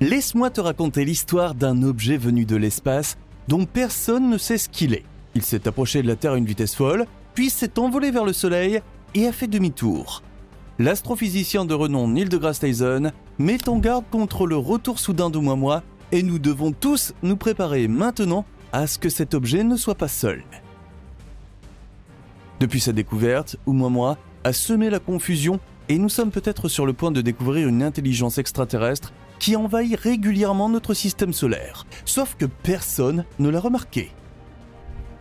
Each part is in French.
Laisse-moi te raconter l'histoire d'un objet venu de l'espace dont personne ne sait ce qu'il est. Il s'est approché de la Terre à une vitesse folle, puis s'est envolé vers le Soleil et a fait demi-tour. L'astrophysicien de renom Neil deGrasse Tyson met en garde contre le retour soudain d'Oumuamua et nous devons tous nous préparer maintenant à ce que cet objet ne soit pas seul. Depuis sa découverte, Oumuamua a semé la confusion et nous sommes peut-être sur le point de découvrir une intelligence extraterrestre qui envahit régulièrement notre système solaire, sauf que personne ne l'a remarqué.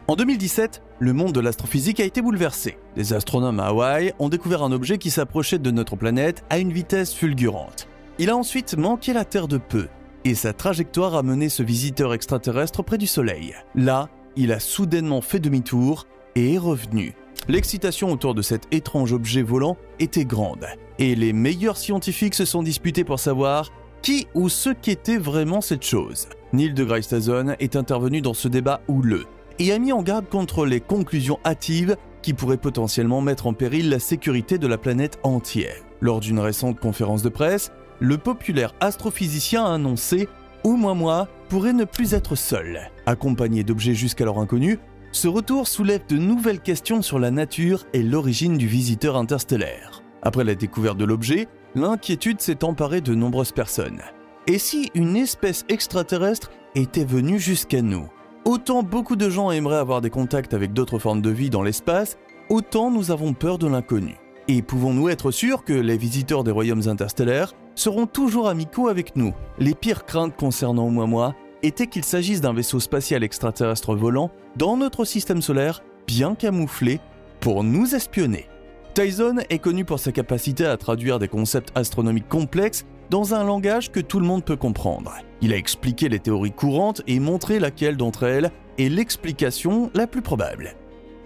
En 2017, le monde de l'astrophysique a été bouleversé. Les astronomes à Hawaï ont découvert un objet qui s'approchait de notre planète à une vitesse fulgurante. Il a ensuite manqué la Terre de peu, et sa trajectoire a mené ce visiteur extraterrestre près du Soleil. Là, il a soudainement fait demi-tour et est revenu. L'excitation autour de cet étrange objet volant était grande, et les meilleurs scientifiques se sont disputés pour savoir qui ou ce qu'était vraiment cette chose. Neil deGrasse Tyson est intervenu dans ce débat houleux et a mis en garde contre les conclusions hâtives qui pourraient potentiellement mettre en péril la sécurité de la planète entière. Lors d'une récente conférence de presse, le populaire astrophysicien a annoncé « Oumuamua pourrait ne plus être seul ». Accompagné d'objets jusqu'alors inconnus, ce retour soulève de nouvelles questions sur la nature et l'origine du visiteur interstellaire. Après la découverte de l'objet, l'inquiétude s'est emparée de nombreuses personnes. Et si une espèce extraterrestre était venue jusqu'à nous ? Autant beaucoup de gens aimeraient avoir des contacts avec d'autres formes de vie dans l'espace, autant nous avons peur de l'inconnu. Et pouvons-nous être sûrs que les visiteurs des royaumes interstellaires seront toujours amicaux avec nous ? Les pires craintes concernant Oumuamua étaient qu'il s'agisse d'un vaisseau spatial extraterrestre volant dans notre système solaire, bien camouflé, pour nous espionner. Tyson est connu pour sa capacité à traduire des concepts astronomiques complexes dans un langage que tout le monde peut comprendre. Il a expliqué les théories courantes et montré laquelle d'entre elles est l'explication la plus probable.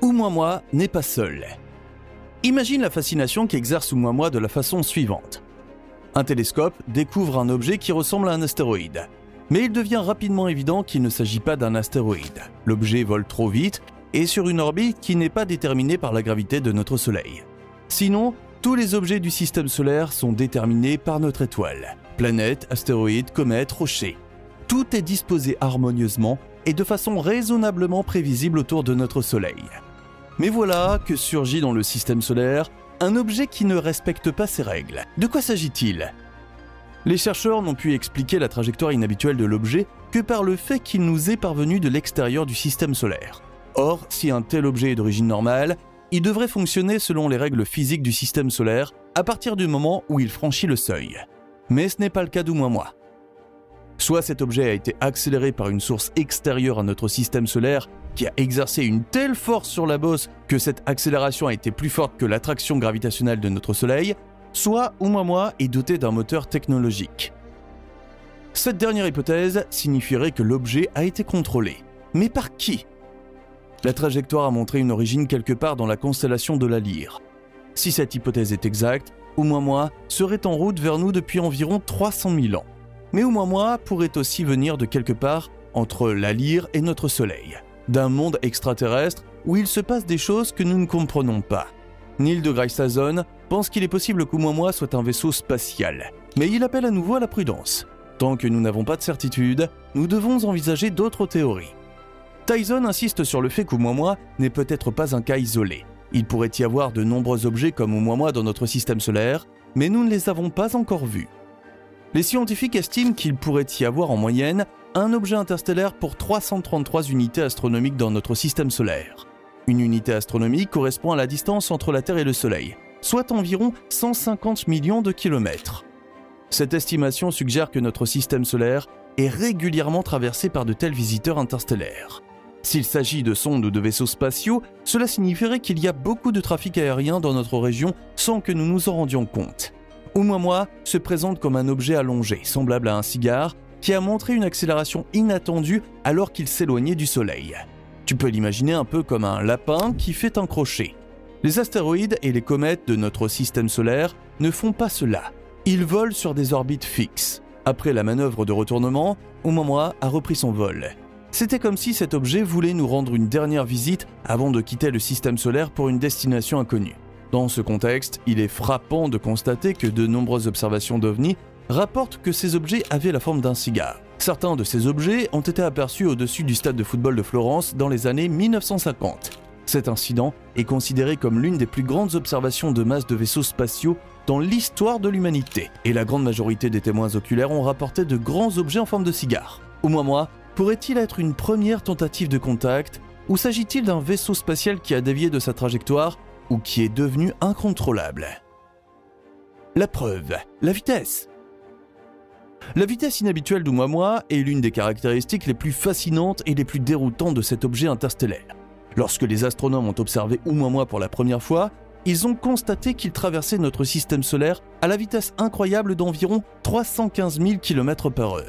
Oumuamua n'est pas seul. Imagine la fascination qu'exerce Oumuamua de la façon suivante. Un télescope découvre un objet qui ressemble à un astéroïde. Mais il devient rapidement évident qu'il ne s'agit pas d'un astéroïde. L'objet vole trop vite et sur une orbite qui n'est pas déterminée par la gravité de notre Soleil. Sinon, tous les objets du système solaire sont déterminés par notre étoile. Planètes, astéroïdes, comètes, rochers. Tout est disposé harmonieusement et de façon raisonnablement prévisible autour de notre Soleil. Mais voilà que surgit dans le système solaire un objet qui ne respecte pas ces règles. De quoi s'agit-il ? Les chercheurs n'ont pu expliquer la trajectoire inhabituelle de l'objet que par le fait qu'il nous est parvenu de l'extérieur du système solaire. Or, si un tel objet est d'origine normale, il devrait fonctionner selon les règles physiques du système solaire à partir du moment où il franchit le seuil. Mais ce n'est pas le cas d'Oumuamua. Soit cet objet a été accéléré par une source extérieure à notre système solaire qui a exercé une telle force sur la bosse que cette accélération a été plus forte que l'attraction gravitationnelle de notre Soleil, soit Oumuamua est doté d'un moteur technologique. Cette dernière hypothèse signifierait que l'objet a été contrôlé. Mais par qui ? La trajectoire a montré une origine quelque part dans la constellation de la Lyre. Si cette hypothèse est exacte, Oumuamua serait en route vers nous depuis environ 300 000 ans. Mais Oumuamua pourrait aussi venir de quelque part entre la Lyre et notre Soleil, d'un monde extraterrestre où il se passe des choses que nous ne comprenons pas. Neil deGrasse Tyson pense qu'il est possible qu'Oumuamua soit un vaisseau spatial, mais il appelle à nouveau à la prudence. Tant que nous n'avons pas de certitude, nous devons envisager d'autres théories. Tyson insiste sur le fait qu'Oumuamua n'est peut-être pas un cas isolé. Il pourrait y avoir de nombreux objets comme Oumuamua dans notre système solaire, mais nous ne les avons pas encore vus. Les scientifiques estiment qu'il pourrait y avoir en moyenne un objet interstellaire pour 333 unités astronomiques dans notre système solaire. Une unité astronomique correspond à la distance entre la Terre et le Soleil, soit environ 150 millions de kilomètres. Cette estimation suggère que notre système solaire est régulièrement traversé par de tels visiteurs interstellaires. S'il s'agit de sondes ou de vaisseaux spatiaux, cela signifierait qu'il y a beaucoup de trafic aérien dans notre région sans que nous nous en rendions compte. Oumuamua se présente comme un objet allongé, semblable à un cigare, qui a montré une accélération inattendue alors qu'il s'éloignait du Soleil. Tu peux l'imaginer un peu comme un lapin qui fait un crochet. Les astéroïdes et les comètes de notre système solaire ne font pas cela. Ils volent sur des orbites fixes. Après la manœuvre de retournement, Oumuamua a repris son vol. C'était comme si cet objet voulait nous rendre une dernière visite avant de quitter le système solaire pour une destination inconnue. Dans ce contexte, il est frappant de constater que de nombreuses observations d'OVNI rapportent que ces objets avaient la forme d'un cigare. Certains de ces objets ont été aperçus au-dessus du stade de football de Florence dans les années 1950. Cet incident est considéré comme l'une des plus grandes observations de masse de vaisseaux spatiaux dans l'histoire de l'humanité, et la grande majorité des témoins oculaires ont rapporté de grands objets en forme de cigare. Oumuamua pourrait-il être une première tentative de contact, ou s'agit-il d'un vaisseau spatial qui a dévié de sa trajectoire ou qui est devenu incontrôlable? La preuve, la vitesse. La vitesse inhabituelle d'Oumuamua est l'une des caractéristiques les plus fascinantes et les plus déroutantes de cet objet interstellaire. Lorsque les astronomes ont observé Oumuamua pour la première fois, ils ont constaté qu'il traversait notre système solaire à la vitesse incroyable d'environ 315 000 km/h.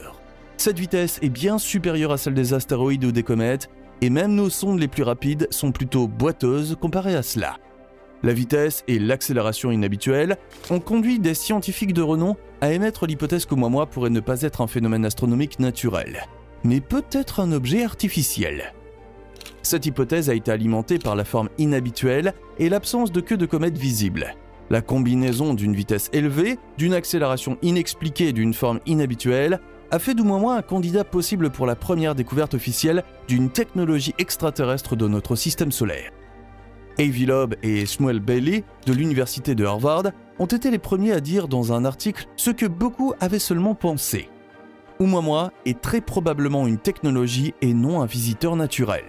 Cette vitesse est bien supérieure à celle des astéroïdes ou des comètes, et même nos sondes les plus rapides sont plutôt boiteuses comparées à cela. La vitesse et l'accélération inhabituelles ont conduit des scientifiques de renom à émettre l'hypothèse qu'Oumuamua pourrait ne pas être un phénomène astronomique naturel, mais peut-être un objet artificiel. Cette hypothèse a été alimentée par la forme inhabituelle et l'absence de queue de comète visible. La combinaison d'une vitesse élevée, d'une accélération inexpliquée et d'une forme inhabituelle a fait d'Oumuamua un candidat possible pour la première découverte officielle d'une technologie extraterrestre de notre système solaire. Avi Loeb et Shmuel Bailey de l'université de Harvard ont été les premiers à dire dans un article ce que beaucoup avaient seulement pensé. Oumuamua est très probablement une technologie et non un visiteur naturel.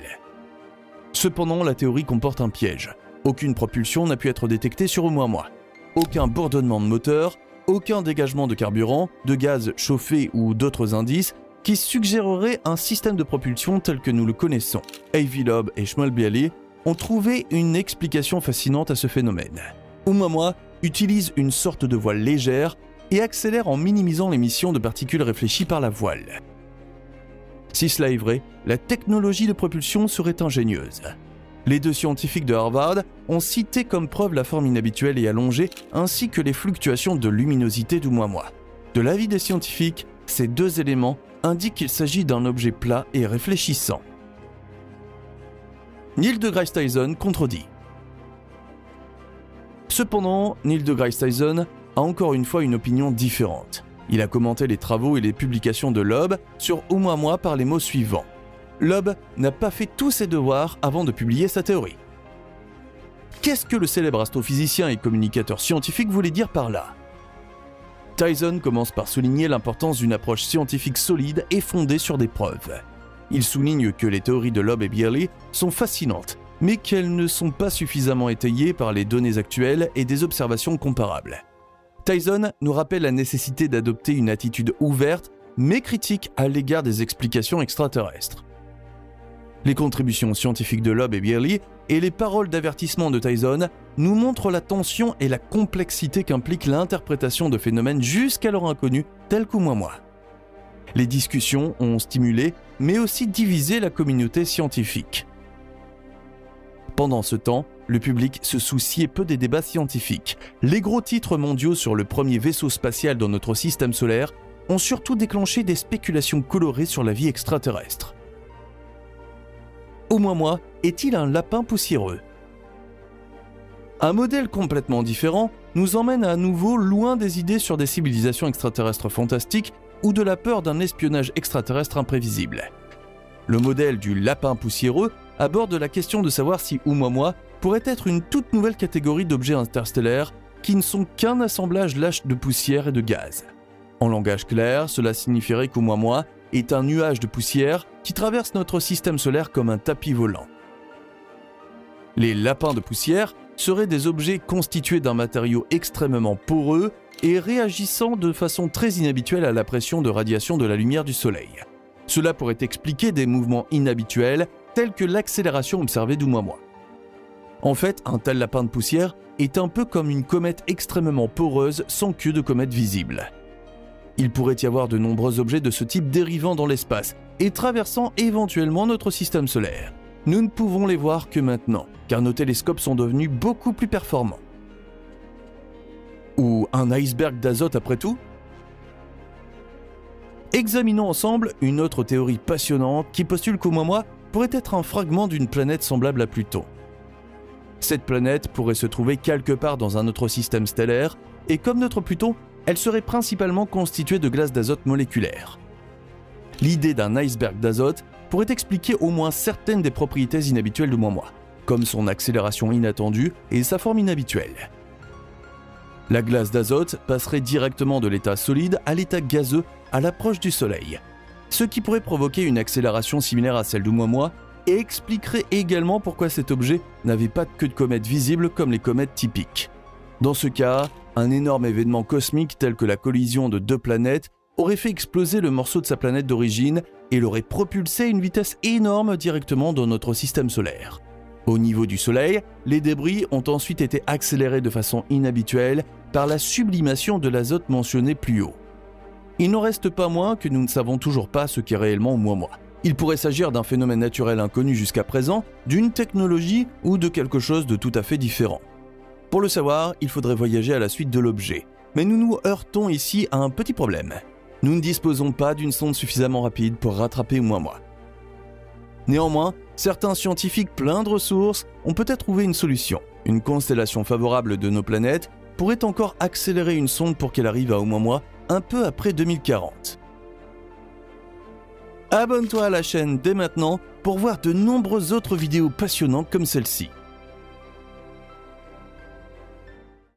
Cependant, la théorie comporte un piège. Aucune propulsion n'a pu être détectée sur Oumuamua. Aucun bourdonnement de moteur, aucun dégagement de carburant, de gaz chauffé ou d'autres indices qui suggéreraient un système de propulsion tel que nous le connaissons. Avi Loeb et Shmuel Bailey ont trouvé une explication fascinante à ce phénomène. Oumuamua utilise une sorte de voile légère et accélère en minimisant l'émission de particules réfléchies par la voile. Si cela est vrai, la technologie de propulsion serait ingénieuse. Les deux scientifiques de Harvard ont cité comme preuve la forme inhabituelle et allongée ainsi que les fluctuations de luminosité d'Oumuamua. De l'avis des scientifiques, ces deux éléments indiquent qu'il s'agit d'un objet plat et réfléchissant. Neil deGrasse Tyson contredit. Cependant, Neil deGrasse Tyson a encore une fois une opinion différente. Il a commenté les travaux et les publications de Loeb sur Oumuamua par les mots suivants. Loeb n'a pas fait tous ses devoirs avant de publier sa théorie. Qu'est-ce que le célèbre astrophysicien et communicateur scientifique voulait dire par là? Tyson commence par souligner l'importance d'une approche scientifique solide et fondée sur des preuves. Il souligne que les théories de Loeb et Bailey sont fascinantes, mais qu'elles ne sont pas suffisamment étayées par les données actuelles et des observations comparables. Tyson nous rappelle la nécessité d'adopter une attitude ouverte, mais critique à l'égard des explications extraterrestres. Les contributions scientifiques de Loeb et Bailey et les paroles d'avertissement de Tyson nous montrent la tension et la complexité qu'implique l'interprétation de phénomènes jusqu'alors inconnus tels qu'Oumuamua. Les discussions ont stimulé, mais aussi divisé la communauté scientifique. Pendant ce temps, le public se souciait peu des débats scientifiques. Les gros titres mondiaux sur le premier vaisseau spatial dans notre système solaire ont surtout déclenché des spéculations colorées sur la vie extraterrestre. Oumuamua est-il un lapin poussiéreux? Un modèle complètement différent nous emmène à nouveau loin des idées sur des civilisations extraterrestres fantastiques ou de la peur d'un espionnage extraterrestre imprévisible. Le modèle du lapin poussiéreux aborde la question de savoir si Oumuamua pourrait être une toute nouvelle catégorie d'objets interstellaires qui ne sont qu'un assemblage lâche de poussière et de gaz. En langage clair, cela signifierait qu'Oumuamua est un nuage de poussière qui traverse notre système solaire comme un tapis volant. Les lapins de poussière seraient des objets constitués d'un matériau extrêmement poreux et réagissant de façon très inhabituelle à la pression de radiation de la lumière du Soleil. Cela pourrait expliquer des mouvements inhabituels tels que l'accélération observée d'Oumuamua. En fait, un tel lapin de poussière est un peu comme une comète extrêmement poreuse sans queue de comète visible. Il pourrait y avoir de nombreux objets de ce type dérivant dans l'espace et traversant éventuellement notre système solaire. Nous ne pouvons les voir que maintenant, car nos télescopes sont devenus beaucoup plus performants. Ou un iceberg d'azote après tout? Examinons ensemble une autre théorie passionnante qui postule qu'Oumuamua pourrait être un fragment d'une planète semblable à Pluton. Cette planète pourrait se trouver quelque part dans un autre système stellaire, et comme notre Pluton, elle serait principalement constituée de glace d'azote moléculaire. L'idée d'un iceberg d'azote pourrait expliquer au moins certaines des propriétés inhabituelles d'Oumuamua, comme son accélération inattendue et sa forme inhabituelle. La glace d'azote passerait directement de l'état solide à l'état gazeux à l'approche du Soleil, ce qui pourrait provoquer une accélération similaire à celle d'Oumuamua et expliquerait également pourquoi cet objet n'avait pas de queue de comète visible comme les comètes typiques. Dans ce cas, un énorme événement cosmique tel que la collision de deux planètes aurait fait exploser le morceau de sa planète d'origine et l'aurait propulsé à une vitesse énorme directement dans notre système solaire. Au niveau du Soleil, les débris ont ensuite été accélérés de façon inhabituelle par la sublimation de l'azote mentionné plus haut. Il n'en reste pas moins que nous ne savons toujours pas ce qu'est réellement Oumuamua. Il pourrait s'agir d'un phénomène naturel inconnu jusqu'à présent, d'une technologie ou de quelque chose de tout à fait différent. Pour le savoir, il faudrait voyager à la suite de l'objet. Mais nous nous heurtons ici à un petit problème. Nous ne disposons pas d'une sonde suffisamment rapide pour rattraper Oumuamua. Néanmoins, certains scientifiques pleins de ressources ont peut-être trouvé une solution. Une constellation favorable de nos planètes pourrait encore accélérer une sonde pour qu'elle arrive à Oumuamua un peu après 2040. Abonne-toi à la chaîne dès maintenant pour voir de nombreuses autres vidéos passionnantes comme celle-ci.